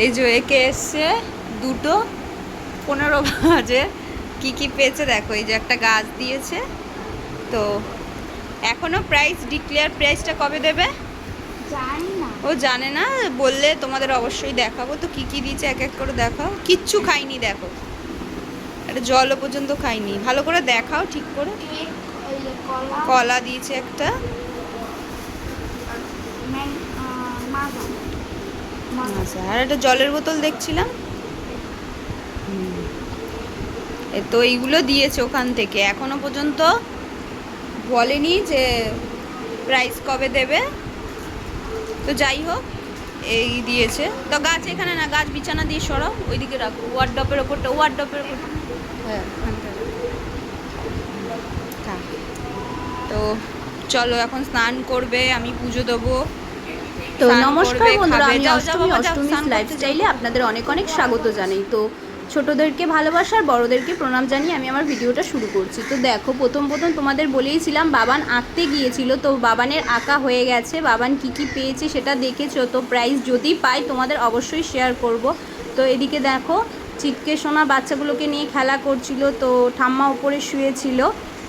এই যে একে এসছে 2:15 বাজে। কি পেয়েছে দেখো, এই যে একটা গাছ দিয়েছে। তো এখনো প্রাইস ডিক্লেয়ার, প্রাইসটা কবে দেবে জানি না। ও জানে না, বললে তোমাদের অবশ্যই দেখাবো। তো কি দিয়েছে এক এক করে দেখাও। কিচ্ছু খাইনি দেখো, একটা জলও পর্যন্ত খাইনি। ভালো করে দেখাও ঠিক করে। কেক, ওই যে কলা, কলা দিয়েছে একটা। আর মাজা মাজা। আচ্ছা, আর একটা জলের বোতল দেখছিলাম। তো এইগুলো দিয়েছে ওখান থেকে, এখনো পর্যন্ত বলেনি যে প্রাইস কবে দেবে। তো যাই হোক, এই দিয়েছে। তো গাছ এখানে না, গাছ বিছানা দিয়ে সরাও, ওইদিকে রাখো, ওয়ার্ডরোবের ওপরটা, ওয়ার্ডরোবের ওপর। হ্যাঁ, থাক। তো চলো, এখন স্নান করবে, আমি পুজো দেবো। তো নমস্কার বন্ধুরা, আমি যাও যাও অষ্টমী বাবা, যাও অষ্টমীস স্নান করতে যাও। লাইফস্টাইলে আপনাদের অনেক অনেক স্বাগত জানাই। তো ছোটদেরকে ভালোবাসার, বড়দেরকে প্রণাম জানিয়ে আমি আমার ভিডিওটা শুরু করছি। তো দেখো, প্রথম তোমাদের বলেইছিলাম বাবান আঁকতে গিয়েছিল, তো বাবানের আঁকা হয়ে গেছে। বাবান কি পেয়েছে সেটা দেখেছো তো। প্রাইজ যদি পাই তোমাদের অবশ্যই শেয়ার করব। তো এদিকে দেখো, চিটকে সোনা বাচ্চাগুলোকে নিয়ে খেলা করছিল, তো ঠাম্মা উপরে শুয়েছিল।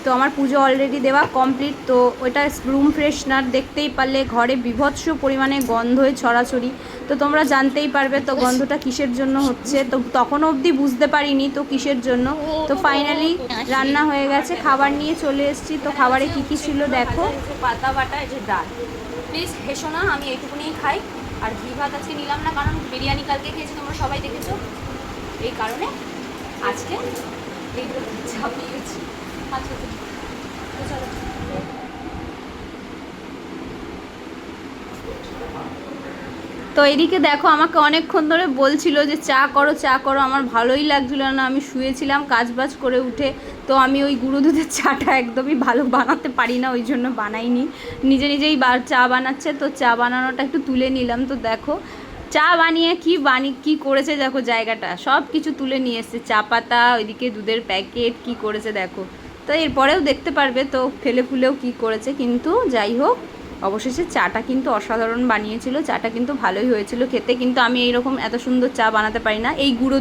তো আমার পুজো অলরেডি দেওয়া কমপ্লিট। তো ওইটা রুম ফ্রেশনার, দেখতেই পারলে ঘরে বিভৎস পরিমাণে গন্ধই ছড়াছড়ি। তো তোমরা জানতেই পারবে তো গন্ধটা কিসের জন্য হচ্ছে। তো তখনও অবধি বুঝতে পারিনি তো কিসের জন্য। তো ফাইনালি রান্না হয়ে গেছে, খাবার নিয়ে চলে এসেছি। তো খাবারে কী ছিল দেখো। পাতা বাটা, এই যে ডাল। প্লিজ হেসো না, আমি এইটুকুনি খাই। আর ঘি ভাত আজকে নিলাম না, কারণ বিরিয়ানি কালকে খেয়েছি, তোমরা সবাই দেখেছো। এই কারণে আজকে এইগুলো চাপিয়ে গেছি। আচ্ছা, চলো। তো এদিকে দেখো, আমাকে অনেকক্ষণ ধরে বলছিল যে চা করো চা করো। আমার ভালোই লাগছিল না, আমি শুয়েছিলাম কাজবাজ করে উঠে। তো আমি ওই গুঁড়ো দুধের চাটা একদমই ভালো বানাতে পারি না, ওই জন্য বানাইনি। নিজেই চা বানাচ্ছে, তো চা বানানোটা একটু তুলে নিলাম। তো দেখো, চা বানিয়ে কি করেছে দেখো, জায়গাটা সব কিছু তুলে নিয়ে এসছে। চা পাতা, ওইদিকে দুধের প্যাকেট, কি করেছে দেখো। তো এরপরেও দেখতে পারবে তো ফেলে ফুলেও কি করেছে। কিন্তু যাই হোক, অবশেষে চাটা কিন্তু অসাধারণ বানিয়েছিল। চাটা কিন্তু ভালোই হয়েছিল খেতে। কিন্তু আমি এইরকম এত সুন্দর চা বানাতে পারি না। এই গুঁড়ো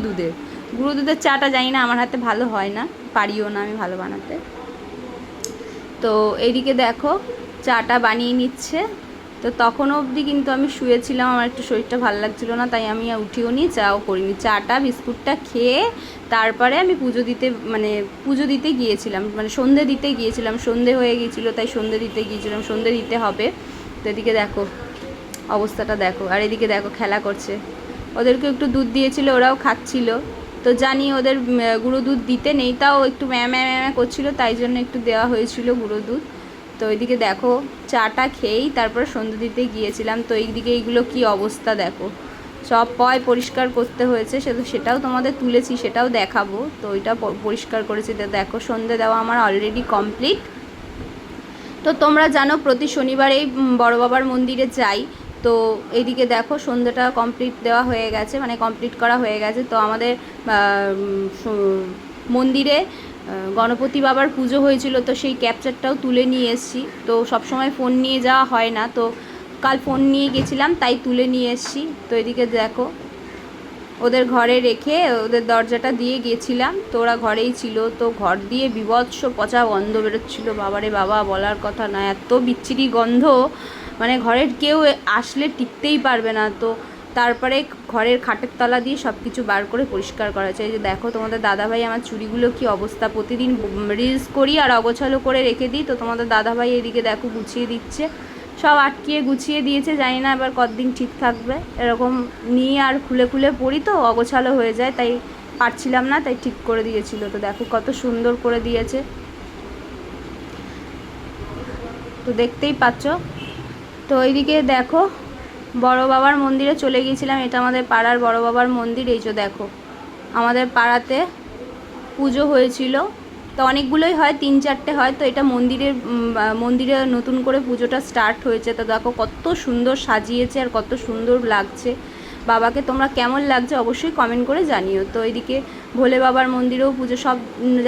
দুধের চাটা জানি না, আমার হাতে ভালো হয় না, পারিও না আমি ভালো বানাতে। তো এইদিকে দেখো, চাটা বানিয়ে নিচ্ছে। তো তখন অবধি কিন্তু আমি শুয়েছিলাম, আমার একটু শরীরটা ভালো লাগছিলো না, তাই আমি উঠিও নি, চাও করিনি। চাটা বিস্কুটটা খেয়ে তারপরে আমি পুজো দিতে গিয়েছিলাম, মানে সন্ধে দিতে গিয়েছিলাম। সন্ধে হয়ে গিয়েছিলো, তাই সন্ধে দিতে গিয়েছিলাম, সন্ধে দিতে হবে। তো এদিকে দেখো অবস্থাটা দেখো। আর এদিকে দেখো খেলা করছে। ওদেরকে একটু দুধ দিয়েছিল, ওরাও খাচ্ছিল। তো জানি ওদের গুঁড়ো দুধ দিতে নেই, তাও একটু ম্যা করছিল, তাই জন্য একটু দেওয়া হয়েছিল গুঁড়ো দুধ। তো এইদিকে দেখো, চাটা খেয়েই তারপর সন্ধ্যে দিতে গিয়েছিলাম। তো এইদিকে এইগুলো কি অবস্থা দেখো, সব পরিষ্কার করতে হয়েছে, সেটাও তোমাদের তুলেছি, সেটাও দেখাবো। তো ওইটা পরিষ্কার করেছি। তো দেখো, সন্ধ্যে দেওয়া আমার অলরেডি কমপ্লিট। তো তোমরা জানো প্রতি শনিবার এই বড় বাবার মন্দিরে যাই। তো এইদিকে দেখো, সন্ধ্যাটা কমপ্লিট দেওয়া হয়ে গেছে, মানে কমপ্লিট করা হয়ে গেছে। তো আমাদের মন্দিরে গণপতি বাবার পুজো হয়েছিল, তো সেই ক্যাপচারটাও তুলে নিয়ে এসেছি। তো সবসময় ফোন নিয়ে যাওয়া হয় না, তো কাল ফোন নিয়ে গেছিলাম, তাই তুলে নিয়ে এসেছি। তো এদিকে দেখো, ওদের ঘরে রেখে ওদের দরজাটা দিয়ে গেছিলাম, তো ওরা ঘরেই ছিল। তো ঘর দিয়ে বিভৎস পচা গন্ধ বেরোচ্ছিলো, বাবারে বাবা, বলার কথা না, এত বিচ্ছিরি গন্ধ, মানে ঘরের কেউ আসলে টিকতেই পারবে না। তো তারপরে ঘরের খাটের তলা দিয়ে সব কিছু বার করে পরিষ্কার করা হয়েছে। এই যে দেখো, তোমাদের দাদাভাই আমার চুড়িগুলো কি অবস্থা, প্রতিদিন রিলস করি আর অগোছালো করে রেখে দিই। তো তোমাদের দাদাভাই এদিকে দেখো গুছিয়ে দিচ্ছে, সব আটকিয়ে গুছিয়ে দিয়েছে। জানি না এবার কতদিন ঠিক থাকবে। এরকম নিয়ে আর খুলে পড়ি, তো অগোছালো হয়ে যায়, তাই পারছিলাম না, তাই ঠিক করে দিয়েছিল। তো দেখো কত সুন্দর করে দিয়েছে, তো দেখতেই পাচ্ছ। তো এইদিকে দেখো, বড় বাবার মন্দিরে চলে গিয়েছিলাম। এটা আমাদের পাড়ার বড় বাবার মন্দির। এই যে দেখো, আমাদের পাড়াতে পুজো হয়েছিল। তো অনেকগুলোই হয়, 3-4টে হয়। তো এটা মন্দিরে নতুন করে পুজোটা স্টার্ট হয়েছে। তো দেখো কত সুন্দর সাজিয়েছে আর কত সুন্দর লাগছে। বাবাকে তোমরা কেমন লাগছে অবশ্যই কমেন্ট করে জানিও। তো এদিকে ভোলে বাবার মন্দিরেও পুজো, সব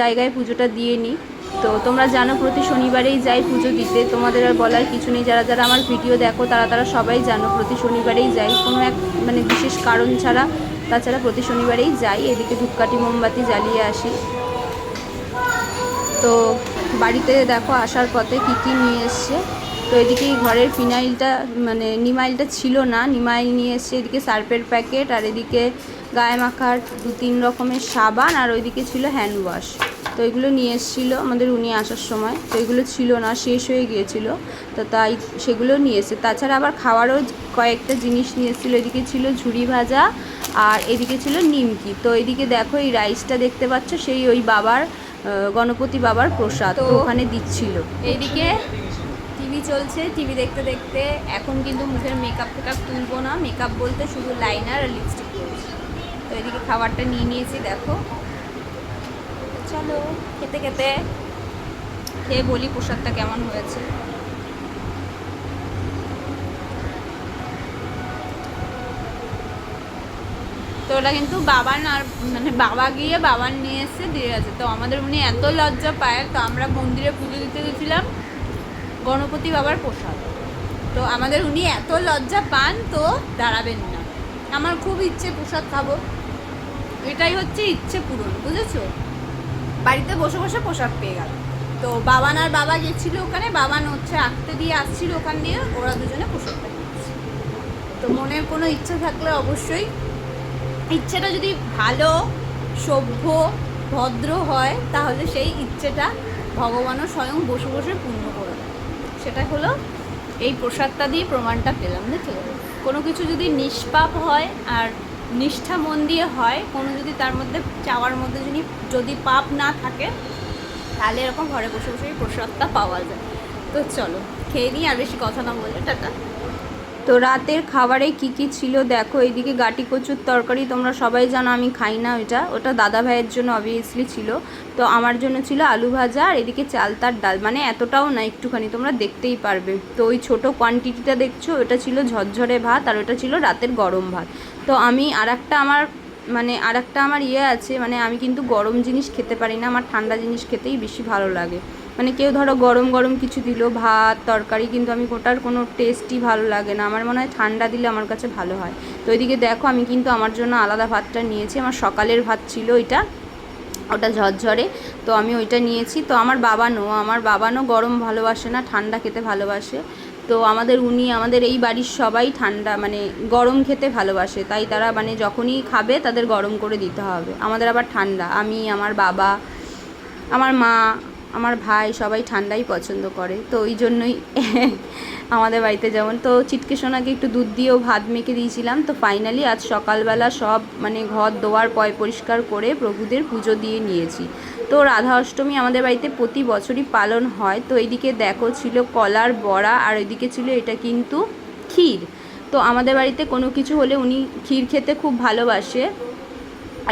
জায়গায় পুজোটা দিয়ে নিই। তো তোমরা জানো প্রতি শনিবারেই যাই পুজো দিতে, তোমাদের আর বলার কিছু নেই। যারা যারা আমার ভিডিও দেখো তারা সবাই জানো প্রতি শনিবারেই যাই, কোনো এক মানে বিশেষ কারণ ছাড়া। তাছাড়া প্রতি শনিবারেই যাই, এদিকে ধূপকাঠি মোমবাতি জ্বালিয়ে আসি। তো বাড়িতে দেখো আসার পথে কী নিয়ে এসছে। তো এদিকে ঘরের ফিনাইলটা মানে নিমাইলটা ছিল না, নিমাইল নিয়ে এসছে। এদিকে সার্ফের প্যাকেট, আর এদিকে গায়ে মাখার 2-3 রকমের সাবান, আর ওইদিকে ছিল হ্যান্ড ওয়াশ। তো এগুলো নিয়ে এসেছিলো আমাদের উনি আসার সময়। তো এগুলো ছিল না, শেষ হয়ে গিয়েছিল, তো তাই সেগুলো নিয়ে এসে। তাছাড়া আবার খাওয়ারও কয়েকটা জিনিস নিয়ে এসেছিলো। এদিকে ছিল ঝুড়ি ভাজা, আর এদিকে ছিল নিমকি। তো এদিকে দেখো এই রাইসটা দেখতে পাচ্ছ, সেই ওই বাবার গণপতি বাবার প্রসাদ, তো ওখানে দিচ্ছিল। এইদিকে টিভি চলছে, টিভি দেখতে দেখতে এখন কিন্তু মুখের মেকআপ টেকআপ তুলবো না, মেকআপ বলতে শুধু লাইনার আর লিপস্টিক করছি। তো এদিকে খাবারটা নিয়ে নিয়েছি, দেখো। চলো খেতে খেতে খেয়ে বলি প্রসাদটা কেমন হয়েছে। তো ওটা কিন্তু বাবার আর মানে বাবা গিয়ে বাবার নিয়ে এসে দিয়ে গেছে। তো আমাদের উনি এত লজ্জা পায়, তো আমরা মন্দিরে পুজো দিতে গেছিলাম গণপতি বাবার প্রসাদ। তো আমাদের উনি এত লজ্জা পান, তো দাঁড়াবেন না। আমার খুব ইচ্ছে প্রসাদ খাবো, এটাই হচ্ছে ইচ্ছে পূরণ, বুঝেছো? বাড়িতে বসে বসে প্রসাদ পেয়ে গেল। তো বাবান আর বাবা গেছিলো ওখানে, বাবান হচ্ছে আঁকতে দিয়ে আসছিল ওখান দিয়ে, ওরা দুজনে প্রসাদটা নিয়েছে। তো মনের কোনো ইচ্ছা থাকলে অবশ্যই, ইচ্ছেটা যদি ভালো সভ্য ভদ্র হয়, তাহলে সেই ইচ্ছেটা ভগবানও স্বয়ং বসে বসে পূর্ণ করে দেয়। সেটা হলো এই প্রসাদটা দিয়ে প্রমাণটা পেলাম। দেখো, কোনো কিছু যদি নিষ্পাপ হয় আর নিষ্ঠা মন দিয়ে হয়, কোনো যদি তার মধ্যে চাওয়ার মধ্যে যদি পাপ না থাকে, তাহলে এরকম ঘরে বসে বসে এই প্রসাদটা পাওয়া যায়। তো চলো খেয়ে নিই, আর বেশি কথা না বলে টাটা। তো রাতের খাবারে কি কি ছিল দেখো। এইদিকে গাটি কচুর তরকারি, তোমরা সবাই জানো আমি খাই না ওটা দাদা ভাইয়ের জন্য অবভিয়াসলি ছিল। তো আমার জন্য ছিল আলু ভাজা, আর এদিকে চালতার ডাল, মানে এতটাও না, একটুখানি, তোমরা দেখতেই পারবে। তো ওই ছোটো কোয়ান্টিটিটা দেখছো, ওটা ছিল ঝরঝরে ভাত, আর ওটা ছিল রাতের গরম ভাত। তো আমি আর একটা আমার ইয়ে আছে, মানে আমি কিন্তু গরম জিনিস খেতে পারি না, আমার ঠান্ডা জিনিস খেতেই বেশি ভালো লাগে। মানে কেউ ধরো গরম গরম কিছু দিল, ভাত তরকারি, কিন্তু আমি ওটার কোনো টেস্টই ভালো লাগে না, আমার মনে হয় ঠান্ডা দিলে আমার কাছে ভালো হয়। তো এদিকে দেখো আমি কিন্তু আমার জন্য আলাদা ভাতটা নিয়েছি, আমার সকালের ভাত ছিল ওটা ঝরঝরে, তো আমি ওইটা নিয়েছি। তো আমার বাবানও গরম ভালোবাসে না, ঠান্ডা খেতে ভালোবাসে। তো আমাদের এই বাড়ির সবাই ঠান্ডা মানে গরম খেতে ভালোবাসে, তাই তারা মানে যখনই খাবে তাদের গরম করে দিতে হবে। আমাদের আবার ঠান্ডা, আমি, আমার বাবা, আমার মা, আমার ভাই সবাই ঠান্ডাই পছন্দ করে। তো ওই জন্যই আমাদের বাড়িতে যেমন, তো চিটকে সোনাকে একটু দুধ দিয়েও ভাত মেখে দিয়েছিলাম। তো ফাইনালি আজ সকালবেলা সব মানে ঘর দোয়ার পরিষ্কার করে প্রভুদের পুজো দিয়ে নিয়েছি। তো রাধা অষ্টমী আমাদের বাড়িতে প্রতি বছরই পালন হয়। তো এইদিকে দেখো ছিল কলার বড়া, আর ওইদিকে ছিল এটা কিন্তু ক্ষীর। তো আমাদের বাড়িতে কোনো কিছু হলে উনি ক্ষীর খেতে খুব ভালোবাসে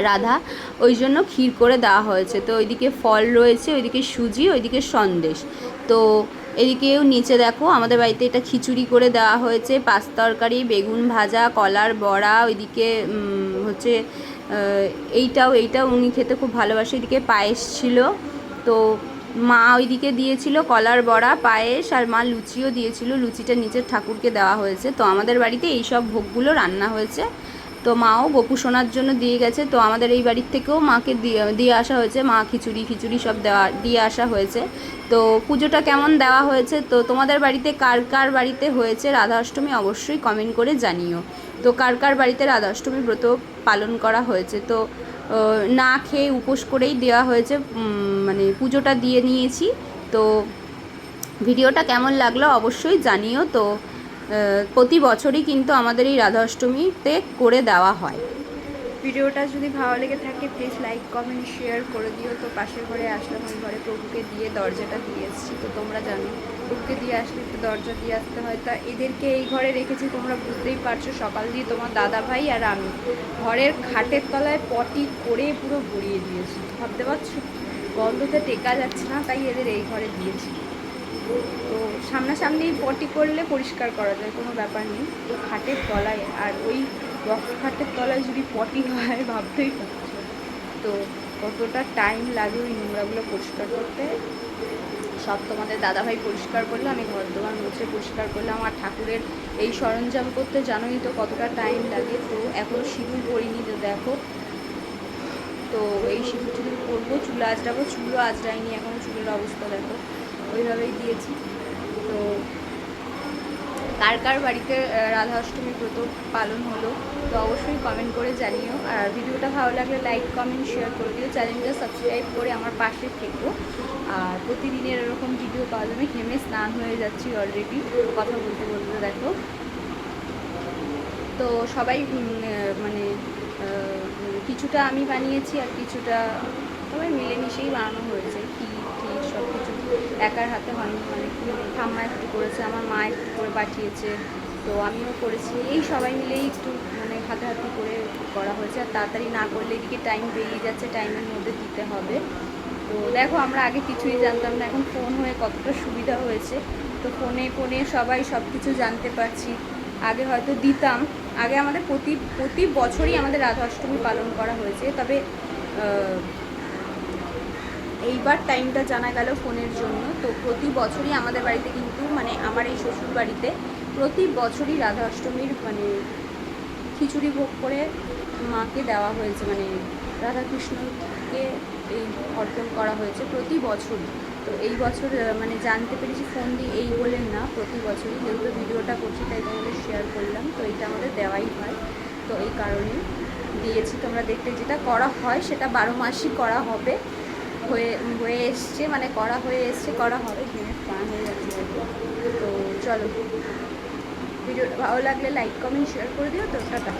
রাধা, ওই জন্য ক্ষীর করে দেওয়া হয়েছে। তো ওইদিকে ফল রয়েছে, ওইদিকে সুজি, ওইদিকে সন্দেশ। তো এদিকেও নিচে দেখো আমাদের বাড়িতে এটা খিচুড়ি করে দেওয়া হয়েছে, পাঁচ তরকারি, বেগুন ভাজা, কলার বড়া, ওইদিকে হচ্ছে এইটাও উনি খেতে খুব ভালোবাসে। এদিকে পায়েস ছিল, তো মা ওইদিকে দিয়েছিল কলার বড়া, পায়েস, আর মা লুচিও দিয়েছিল, লুচিটা নিচের ঠাকুরকে দেওয়া হয়েছে। তো আমাদের বাড়িতে এই সব ভোগগুলো রান্না হয়েছে। তো মাও গোপু সোনার জন্য দিয়ে গেছে। তো আমাদের এই বাড়ির থেকেও মাকে দিয়ে আসা হয়েছে, মা খিচুড়ি সব দিয়ে আসা হয়েছে। তো পুজোটা কেমন দেওয়া হয়েছে, তো তোমাদের বাড়িতে কার বাড়িতে হয়েছে রাধা অষ্টমী অবশ্যই কমেন্ট করে জানিও। তো কার বাড়িতে রাধা অষ্টমী ব্রত পালন করা হয়েছে। তো না খেয়ে উপোস করেই দেওয়া হয়েছে, মানে পুজোটা দিয়ে নিয়েছি। তো ভিডিওটা কেমন লাগলো অবশ্যই জানিও। তো প্রতি বছরই কিন্তু আমাদের এই রাধা অষ্টমীতে করে দেওয়া হয়। ভিডিওটা যদি ভালো লেগে থাকে প্লিজ লাইক কমেন্ট শেয়ার করে দিও। তো পাশের ঘরে আসলাম, ওই ঘরে প্রভুকে দিয়ে দরজাটা দিয়ে এসেছি। তো তোমরা জানো প্রভুকে দিয়ে আসলে একটু দরজা দিয়ে আসতে হয়। তা এদেরকে এই ঘরে রেখেছি, তোমরা বুঝতেই পারছো। সকাল দিয়ে তোমার দাদা ভাই আর আমি ঘরের খাটের তলায় পটি করে পুরো ভরিয়ে দিয়েছি, ভাবতে পারছো? গন্ধতে টেকা যাচ্ছে না, তাই এদের এই ঘরে দিয়েছি। তো সামনাসামনি পটি করলে পরিষ্কার করা যায়, কোনো ব্যাপার নেই। তো খাটের তলায়, আর ওই বক্স খাটের তলায় যদি পটি হয় ভাবতেই পারছো। তো কতটা টাইম লাগে ওই নোংরাগুলো পরিষ্কার করতে। সব তোমাদের দাদাভাই পরিষ্কার করলো, আমি ঘর দোয়ার মুছে পরিষ্কার করলাম। আর ঠাকুরের এই সরঞ্জাম করতে জানোই তো কতটা টাইম লাগে। তো এখনও সিঁদুর পরিনি, তো দেখো। তো এই সিঁদুর টিঁদুর করবো, চুল আঁচড়াবো, চুলও আঁচড়াইনি এখনও, চুলের অবস্থা দেখো ওইভাবেই দিয়েছি। তো কার কার বাড়িতে রাধা অষ্টমী ব্রত পালন হলো তো অবশ্যই কমেন্ট করে জানিও। আর ভিডিওটা ভালো লাগলে লাইক কমেন্ট শেয়ার করে দিও, চ্যানেলটা সাবস্ক্রাইব করে আমার পাশে থেকো। আর প্রতিদিনের এরকম ভিডিও পাওয়া যাবে। ঘেমে স্নান হয়ে যাচ্ছি অলরেডি কথা বলতে বলতে দেখো। তো সবাই মানে কিছুটা আমি বানিয়েছি আর কিছুটা সবাই মিলেমিশেই বানানো হয়েছে। ক্ষীর টির সব কিছু একার হাতে হয়নি, মানে ঠাম্মা একটু করেছে, আমার মা একটু করে পাঠিয়েছে, তো আমিও করেছি। এই সবাই মিলেই একটু মানে হাতে হাতে করে করা হয়েছে। আর তাড়াতাড়ি না করলে এদিকে টাইম বেরিয়ে যাচ্ছে, টাইমের মধ্যে দিতে হবে। তো দেখো আমরা আগে কিছুই জানতাম না, এখন ফোন হয়ে কতটা সুবিধা হয়েছে। তো ফোনে ফোনে সবাই সব কিছু জানতে পারছি। আগে হয়তো দিতাম, আগে আমাদের প্রতি বছরই আমাদের রাধা অষ্টমী পালন করা হয়েছে, তবে এইবার টাইমটা জানা গেল ফোনের জন্য। তো প্রতি বছরই আমাদের বাড়িতে কিন্তু মানে আমার এই শ্বশুর বাড়িতে প্রতি বছরই রাধা অষ্টমীর মানে খিচুড়ি ভোগ করে মাকে দেওয়া হয়েছে, মানে রাধাকৃষ্ণকে এই অর্পণ করা হয়েছে প্রতি বছরই। তো এই বছর মানে জানতে পেরেছি ফোন দিয়ে, এই বলেন না, প্রতি বছরই। যেহেতু ভিডিওটা করছি তাই তোমাদের শেয়ার করলাম। তো এটা আমাদের দেওয়াই হয়, তো এই কারণে দিয়েছি। তোমরা দেখতে যেটা করা হয় সেটা 12 মাসই করা হবে, হয়ে এসছে, মানে করা হয়ে এসছে, করা হবে। ঘেমে স্নান হয়ে যাচ্ছে। তো চলো, ভিডিওটা ভালো লাগলে লাইক কমেন্ট শেয়ার করে দিও। তো টাটা।